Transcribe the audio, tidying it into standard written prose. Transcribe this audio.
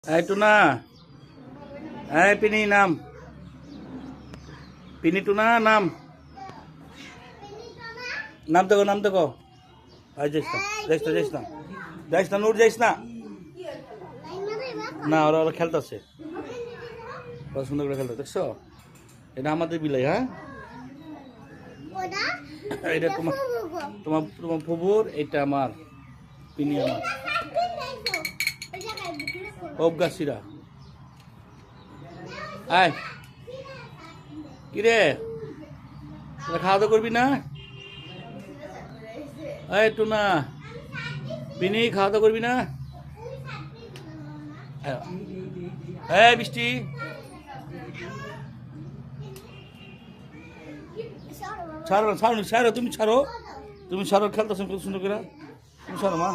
এই টুনা, এই পিনি নাম, পিনি টুনা নাম, নাম দেখো নাম দেখো। আই যাইস না যাইস না যাইস না যাইস না নূর যাইস না। না ওরা ওরা খেলতেছে, ওরা সুন্দর করে খেলতে দেখছো। এটা আমাদের বিলাই। হ্যাঁ এটা তোমার তোমার তোমার ফুবুর, এটা আমার পিনি আমার অবগাছিরা। আয় কিরে খাওয়া দাওয়া করবি না? এই টুনা পিনি খাওয়া দাওয়া করবি না? এই বৃষ্টি ছাড়ো ছাড়ো ছাড়ো, তুমি ছাড়ো, তুমি ছাড়ো, খেলতেছো কত সুন্দর করে, তুমি ছাড়ো মা।